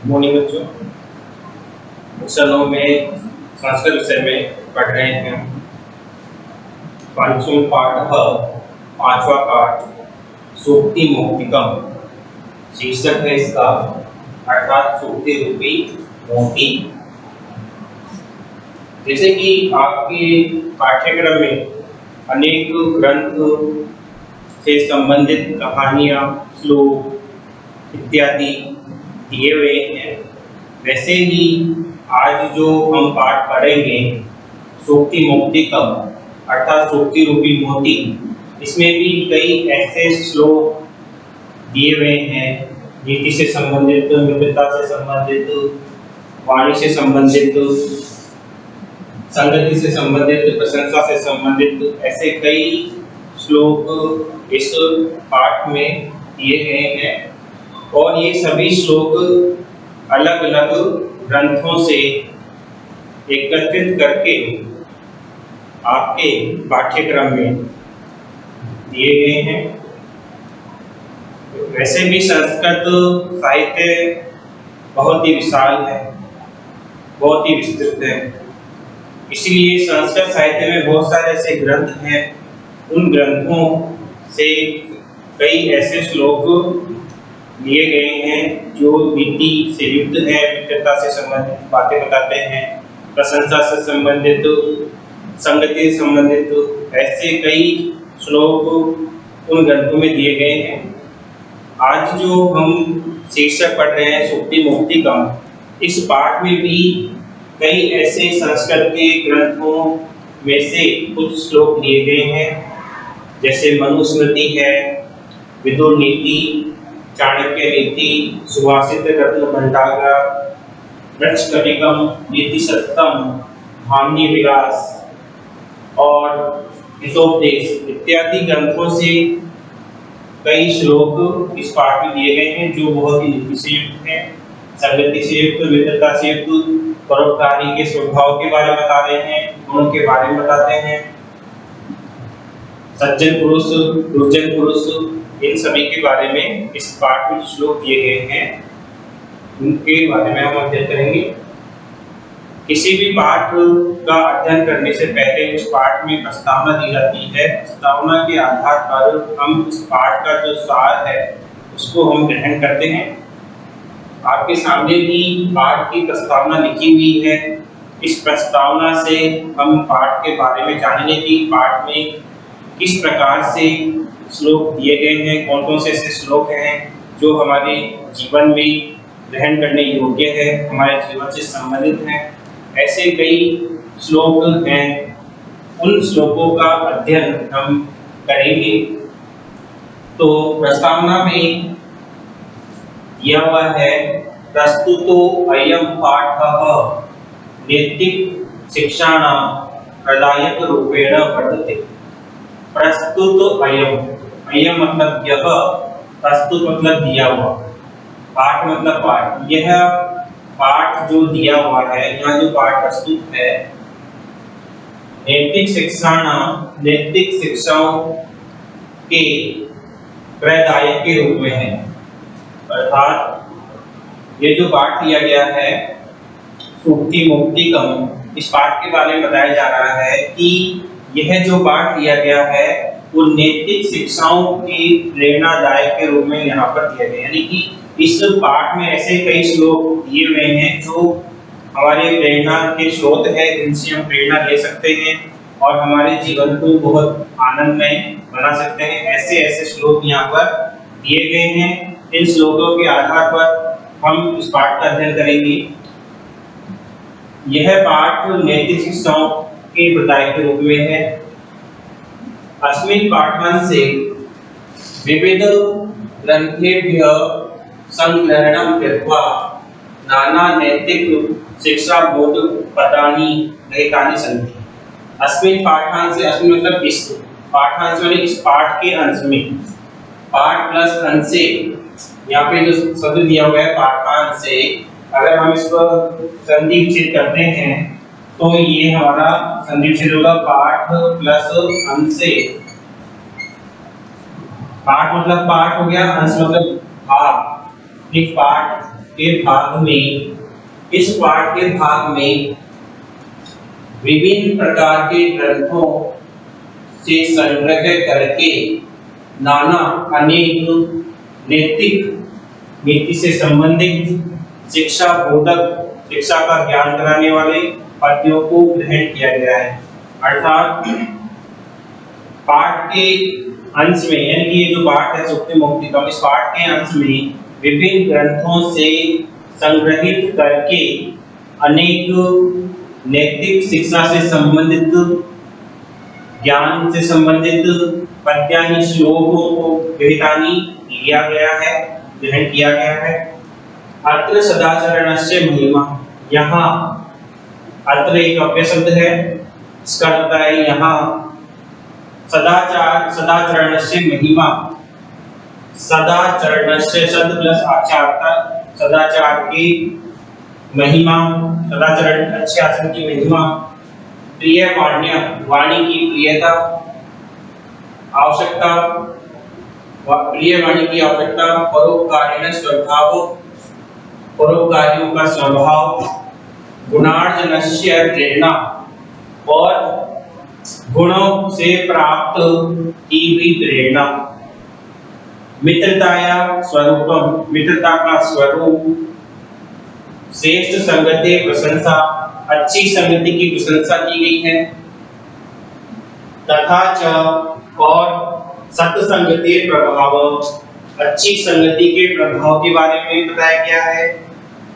Morning बच्चों। कक्षा 9 में संस्कृत विषय में पढ़ रहे हैं। पंचम पाठ, पांचवा पाठ सूक्ति मुक्तिकम शीर्षक है इसका, अर्थात सूक्ति रूपी मोती। जैसे कि आपके पाठ्यक्रम में अनेक ग्रंथ से संबंधित कहानियां, श्लोक इत्यादि दिए हुए हैं, वैसे ही आज जो हम पाठ पढ़ेंगे सूक्ति मुक्तिकम अर्थात सूक्ति रूपी मोती, इसमें भी कई ऐसे श्लोक दिए हुए हैं नीति से संबंधित, मित्रता से संबंधित, वाणी से संबंधित, संगति से संबंधित, प्रशंसा से संबंधित, ऐसे कई श्लोक इस पाठ में दिए गए हैं। और ये सभी श्लोक अलग अलग ग्रंथों से एकत्रित करके आपके पाठ्यक्रम में दिए गए हैं। वैसे भी संस्कृत साहित्य बहुत ही विशाल है, बहुत ही विस्तृत है, इसलिए संस्कृत साहित्य में बहुत सारे ऐसे ग्रंथ हैं। उन ग्रंथों से कई ऐसे श्लोक लिए गए हैं जो नीति से युक्त है, मित्रता से संबंधित बातें बताते हैं, प्रशंसा से संबंधित, संगति से संबंधित, ऐसे कई श्लोक उन ग्रंथों में दिए गए हैं। आज जो हम शीर्षक पढ़ रहे हैं सूक्ति मुक्तिकम, इस पाठ में भी कई ऐसे संस्कृत के ग्रंथों में से कुछ श्लोक लिए गए हैं, जैसे मनुस्मृति है, विदुर नीति, चाणक्य नीति, सुभाषित रत्न भंडार, वृक्ष कविकम, नीति सत्तम, भामनी विलास और हितोपदेश इत्यादि ग्रंथों से कई श्लोक इस पाठ में दिए गए हैं जो बहुत ही नीति से युक्त हैं, संगति से युक्त, मित्रता से युक्त, परोपकारी के स्वभाव के बारे में बता रहे हैं, गुणों के बारे में बताते हैं, सज्जन पुरुष, दुर्जन पुरुष, इन सभी के बारे में इस पाठ में श्लोक दिए गए हैं, उनके बारे में हम अध्ययन करेंगे। किसी भी पाठ का अध्ययन करने से पहले उस पाठ में प्रस्तावना दी जाती है। प्रस्तावना के आधार पर हम इस पाठ का जो सार है उसको हम ग्रहण करते हैं। आपके सामने भी पाठ की प्रस्तावना लिखी हुई है। इस प्रस्तावना से हम पाठ के बारे में जानेंगे कि पाठ में किस प्रकार से श्लोक दिए गए हैं, कौन कौन से ऐसे श्लोक हैं जो हमारे जीवन में ग्रहण करने योग्य है, हमारे जीवन से संबंधित हैं। ऐसे कई श्लोक हैं, उन श्लोकों का अध्ययन हम करेंगे। तो प्रस्तावना में दिया हुआ है, प्रस्तुतो अयम पाठः नैतिक शिक्षाणां प्रदायक रूपेण वर्तते। प्रस्तुत अयम, अयम मतलब यह, प्रस्तुत मतलब दिया हुआ, पाठ मतलब पाठ। यह पाठ जो दिया हुआ है, यहाँ जो पाठ प्रस्तुत है, नैतिक शिक्षाणां, नैतिक शिक्षाओं के प्रदायक के रूप में है। अर्थात ये जो पाठ दिया गया है सूक्ति मुक्तिकम, इस पाठ के बारे में बताया जा रहा है कि यह जो पाठ दिया गया है वो नैतिक शिक्षाओं की प्रेरणादायक के रूप में यहाँ पर दिया गया है। यानी कि इस पाठ में ऐसे कई श्लोक दिए हुए हैं जो हमारे प्रेरणा के स्रोत है, जिनसे हम प्रेरणा ले सकते हैं और हमारे जीवन को बहुत आनंदमय बना सकते हैं। ऐसे ऐसे श्लोक यहाँ पर दिए गए हैं। इन श्लोकों के आधार पर हम इस पाठ का अध्ययन करेंगे। यह पाठ नैतिक शिक्षाओं के प्रदायक के रूप में है। अस्मिन् पाठ्यांशे विविध ग्रंथेभ्यः संग्रहणं कृत्वा नाना नैतिक शिक्षा बोध पदानि रहितानि सन्ति। अस्मिन् पाठ्यांशे, अस्मिन् मतलब इस, पाठ्यांश में इस पाठ के अंश में, पाठ प्लस अंश से, यहाँ पे जो शब्द दिया हुआ है पाठांश से, अगर हम इसको संधि विच्छेद करते हैं तो ये हमारा संधि विच्छेद होगा पाठ प्लस अंश से। पाठ मतलब पाठ हो गया, अंश मतलब भाग, एक पाठ इस पाठ के भाग में विभिन्न प्रकार के ग्रंथों से संग्रह करके नाना अनेक नैतिक नीति से संबंधित शिक्षा बोधक शिक्षा का ज्ञान कराने वाले पद्यों को ग्रहण किया गया है। अर्थात पाठ के अंश में, यानी कि ये जो पाठ है सूक्ति मुक्तिकम, इस पाठ के अंश में विभिन्न ग्रंथों से संग्रहित करके अनेक नैतिक शिक्षा से संबंधित, ज्ञान से संबंधित पद्यानि श्लोकों को विहितानि लिया गया है, ग्रहण किया गया है। अत्र सदाचरणस्य महिमा, यहाँ अत्र एक अव्यय शब्द है, इसका अर्थ है यहाँ सदाचरणस्य महिमा। सदाचरणस्य शब्द प्लस आचार, सदाचार की महिमा, सदाचरण अच्छे आचरण की महिमा। प्रिय वाण्य, वाणी की प्रियता, आवश्यकता, प्रिय वाणी की आवश्यकता। परोपकारिण स्वभाव, परोपकारियों का स्वभाव। गुणार्जनस्य प्रेरणा, और गुणों से प्राप्त की हुई प्रेरणा। मित्रताया स्वरूपम, मित्रता का स्वरूप। श्रेष्ठ संगति प्रशंसा, अच्छी संगति की प्रशंसा की गई है। तथा च, और सत्संगति प्रभाव, अच्छी संगति के प्रभाव के बारे में बताया गया है।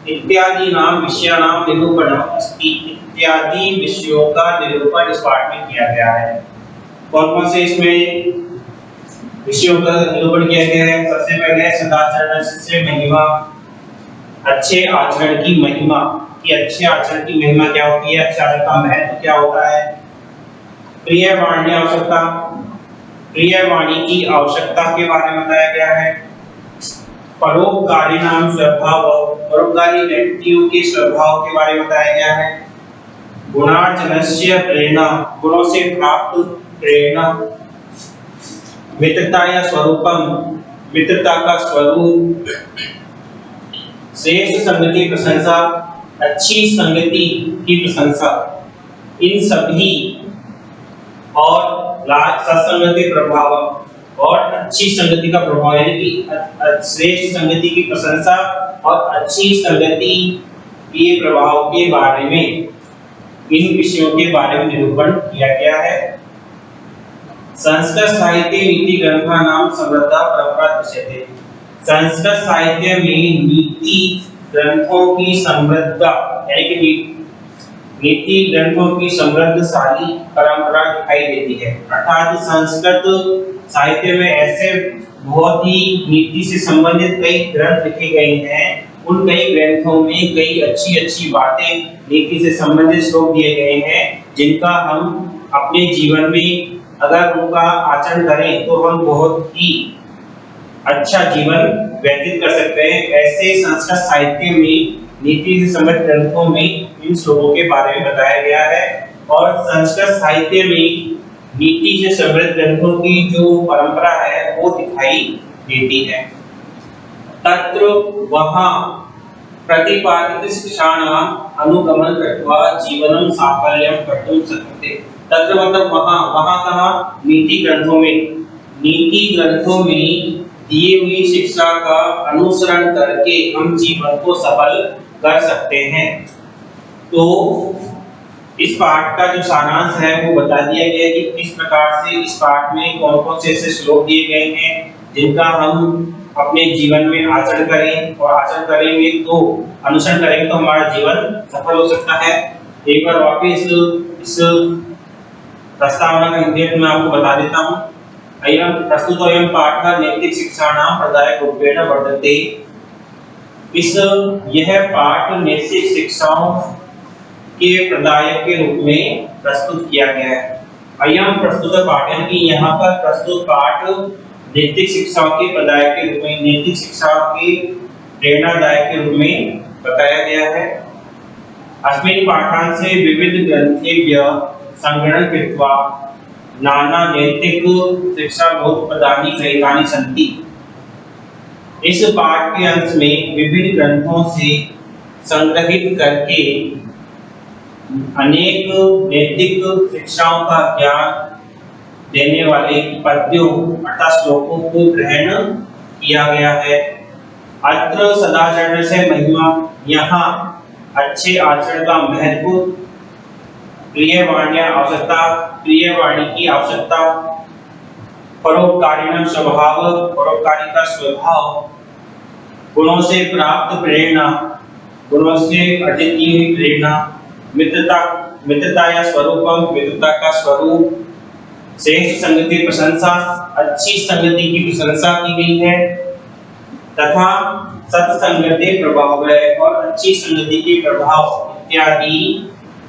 इत्यादि नाम विषयाणाम निरूपणम अस्ति, इत्यादि विषयों का निरूपण इस पाठ में किया गया है। कौन कौन से इसमें विषयों का निरूपण किया गया है? सबसे पहले सदाचरण से महिमा, अच्छे आचरण की महिमा, कि अच्छे आचरण की महिमा क्या होती है, अच्छे आचरण का महत्व क्या होता है। प्रिय वाणी आवश्यकता, प्रिय वाणी की आवश्यकता के बारे में बताया गया है। परोपकारी नाम स्वभाव, परोपकारी व्यक्तियों के स्वभाव के बारे में बताया गया है। गुणार्जनस्य प्रेरणा, गुणों से प्राप्त प्रेरणा। मित्रता या स्वरूपम, मित्रता का स्वरूप। श्रेष्ठ संगति प्रशंसा, अच्छी संगति की प्रशंसा। इन सभी और सत्संगति प्रभाव, और अच्छी संगति का प्रभाव, यानी कि श्रेष्ठ संगति की प्रशंसा और अच्छी संगति के प्रभाव के बारे में, इन विषयों के बारे में निरूपण किया गया है। संस्कृत साहित्य नीति ग्रंथा नाम समृद्धा परंपरा दृश्यते, संस्कृत साहित्य में नीति ग्रंथों की समृद्धा, यानी कि नीति ग्रंथों की समृद्धशाली परंपरा दिखाई देती है। अर्थात संस्कृत साहित्य में ऐसे बहुत ही नीति से संबंधित कई ग्रंथ लिखे गए हैं। उन कई ग्रंथों में कई अच्छी अच्छी बातें, नीति से संबंधित श्लोक दिए गए हैं, जिनका हम अपने जीवन में अगर उनका आचरण करें तो हम बहुत ही अच्छा जीवन व्यतीत कर सकते हैं। ऐसे संस्कृत साहित्य में नीति से संबंधित ग्रंथों में इन श्लोकों के बारे में बताया गया है। और संस्कृत साहित्य में नीति से संबंधित ग्रंथों की जो परंपरा है वो दिखाई देती है। तत्र वहाँ प्रतिपादित शिक्षाणाम अनुगमन कृत्वा जीवनं साफल्यं कर्तुं शक्यते। तत्र मतलब वहाँ, वहाँ कहाँ? नीति ग्रंथों में, नीति ग्रंथों में दिए हुई शिक्षा का अनुसरण करके हम जीवन को सफल कर सकते हैं। तो इस पाठ का जो सारांश है वो बता दिया गया है कि किस प्रकार से इस पाठ में कौन कौन से ऐसे श्लोक दिए गए हैं जिनका हम अपने जीवन में आचरण करें, और आचरण करेंगे तो, अनुसरण करेंगे तो हमारा जीवन सफल हो सकता है। एक बार वापिस इस प्रस्तावना का इंग्लिश मैं आपको बता देता हूँ। अयं प्रस्तुतोऽयं पाठः नैतिक शिक्षाणां प्रदायकरूपेण वर्तते। यह पाठ नैतिक शिक्षाओं के प्रदायक के रूप में प्रस्तुत किया गया है। अयं प्रस्तुत पाठ, यानी कि यहाँ पर प्रस्तुत पाठ नैतिक शिक्षाओं के प्रदायक के रूप में, नैतिक शिक्षा के प्रेरणादायक के रूप में बताया गया है। अस्मिन् पाठांशे विविध ग्रंथेभ्य संग्रहण कृत्वा नाना नैतिक शिक्षा बोधपदानि गृहीतानि सन्ति। इस पाठ के अंश में विभिन्न ग्रंथों से संग्रहित करके अनेक नैतिक शिक्षाओं का ज्ञान देने वाले पद्यों अर्थात श्लोकों को ग्रहण किया गया है। अत्र सदाचरण से महिमा, यहाँ अच्छे आचरण का महत्व, प्रियवाणी की आवश्यकता, परोपकारिण स्वभाव, परोपकारी का स्वभाव, गुणों से प्राप्त प्रेरणा, गुणों से अर्जित की हुई प्रेरणा, मित्रता या स्वरूपम, मित्रता का स्वरूप, श्रेष्ठ संगति प्रशंसा, अच्छी संगति की प्रशंसा की गई है, तथा सत्संगति प्रभाव और अच्छी संगति के प्रभाव इत्यादि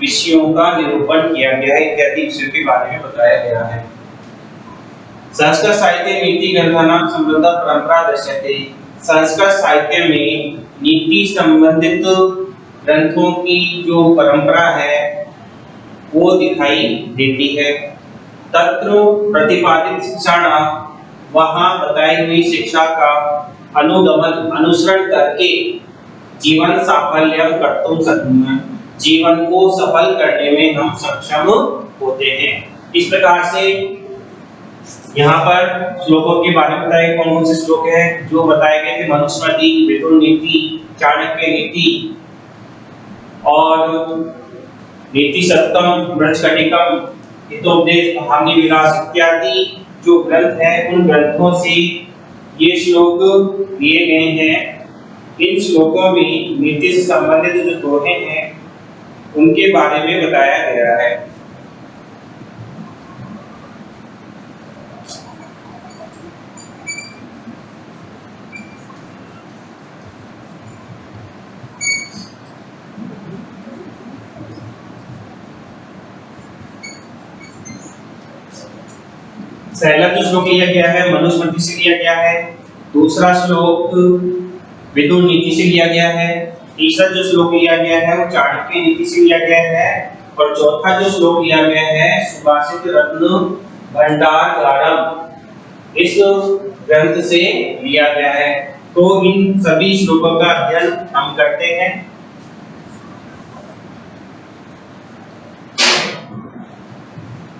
विषयों का निरूपण किया गया है, इत्यादि विषयों के बारे में बताया गया है। संस्कृत साहित्य नीति ग्रंथानां संबंध परंपरा दर्शयते। संस्कृत साहित्य में नीति संबंधित ग्रंथों की जो परंपरा है वो दिखाई देती है। तत्र प्रतिपादित शिक्षाणां, वहाँ बताई हुई शिक्षा का अनुगमन अनुसरण करके जीवन साफल्य कर्तुम शक्नुमः, जीवन को सफल करने में हम सक्षम होते हैं। इस प्रकार से यहाँ पर श्लोकों के बारे में बताए कौन कौन से श्लोक हैं जो बताए गए थे। मनुस्मृति, विदुर नीति, चाणक्य नीति और नीति सप्तम, मृच्छकटिकम, हितोपदेश, भावनी विलास इत्यादि जो ग्रंथ हैं उन ग्रंथों से ये श्लोक दिए गए हैं। इन श्लोकों में नीति से संबंधित जो दोहे हैं उनके बारे में बताया गया है। पहला जो श्लोक लिया गया है मनुस्मृति से लिया गया है, दूसरा श्लोक विदुर नीति से लिया गया है, तीसरा जो श्लोक लिया गया है वो चाणक्य नीति से लिया गया है और चौथा जो श्लोक लिया गया है सुभाषित रत्न भंडारगारम इस ग्रंथ से लिया गया है। तो इन सभी श्लोकों का अध्ययन हम करते हैं।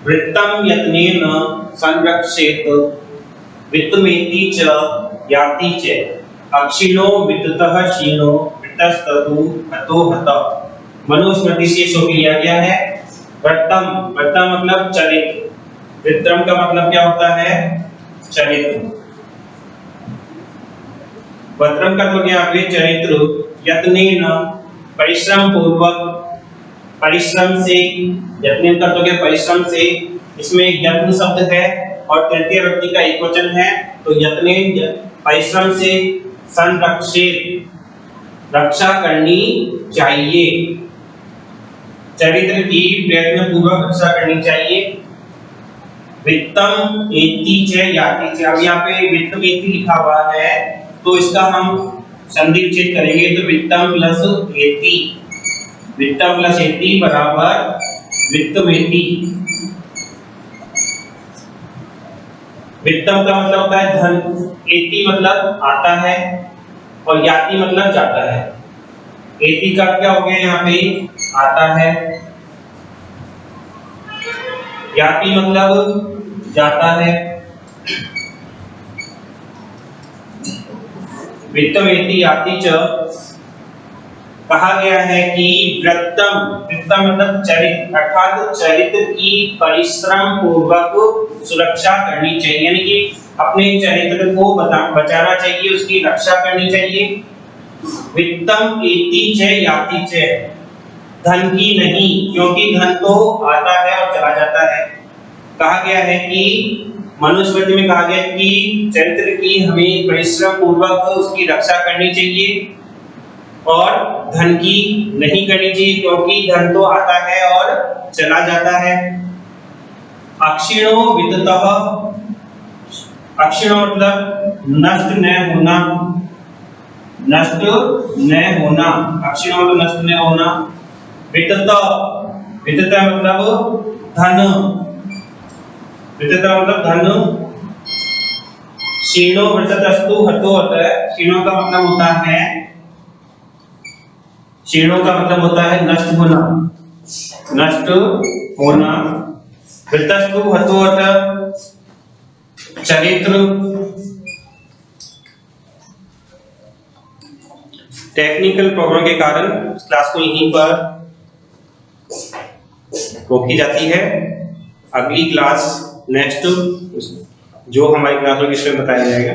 वृत्तम यत्नेन संरक्षेत वित्तमेति च याति च अक्षिणो वित्ततः क्षीणो वित्तस्ततु हतो हतः। मनुस्मृति से श्लोक लिया गया है। वृत्तम, वृत्तम मतलब चरित्र, वित्रम का मतलब क्या होता है? चरित्र। वृत्रम का तो क्या है? चरित्र। यत्नेन परिश्रम पूर्वक, परिश्रम से, यत्न का तो क्या? परिश्रम से। इसमें यत्न शब्द है और तृतीय व्यक्ति का एकवचन है, तो यत्ने परिश्रम से संरक्षित, रक्षा करनी चाहिए, चरित्र की प्रयत्न पूर्वक रक्षा करनी चाहिए। वित्तम एति च याति च, अब यहाँ पे वित्तम एति लिखा हुआ है तो इसका हम संधि विच्छेद करेंगे तो वित्तम प्लस एति, वित्तम प्लस एति बराबर वित्तमेति। वित्तम का मतलब होता है धन, एति मतलब आता है और याति मतलब जाता है। एति का क्या हो गया यहाँ पे? आता है। याति मतलब जाता है। वित्तमेति याति च कहा गया है कि वृत्तम, वृत्तम मतलब चरित्र, अर्थात चरित्र की परिश्रम पूर्वक सुरक्षा करनी चाहिए, यानी कि अपने चरित्र को बचाना चाहिए, उसकी रक्षा करनी चाहिए। वित्तम एति च याति च, धन की नहीं, क्योंकि धन तो आता है और चला जाता है। कहा गया है कि मनुस्मृति में कहा गया कि चरित्र की हमें परिश्रम पूर्वक उसकी रक्षा करनी चाहिए और धन की नहीं करनी चाहिए, क्योंकि धन तो आता है और चला जाता है। अक्षिणो वित्ततः, अक्षिणो मतलब नष्ट न होना, नष्ट न होना, अक्षिणो मतलब नष्ट न होना। वित्ततः, वित्ततः मतलब धन, वित्ततः मतलब धन। क्षीणो वृत्तस्तु हतोऽत, क्षीणो का मतलब होता है नष्ट होना, नष्ट होना। वृत्तस्तु हतोऽत चरित्र। टेक्निकल प्रॉब्लम के कारण क्लास को यहीं पर रोकी जाती है। अगली क्लास नेक्स्ट जो हमारी क्लास होगी इसमें बताया जाएगा।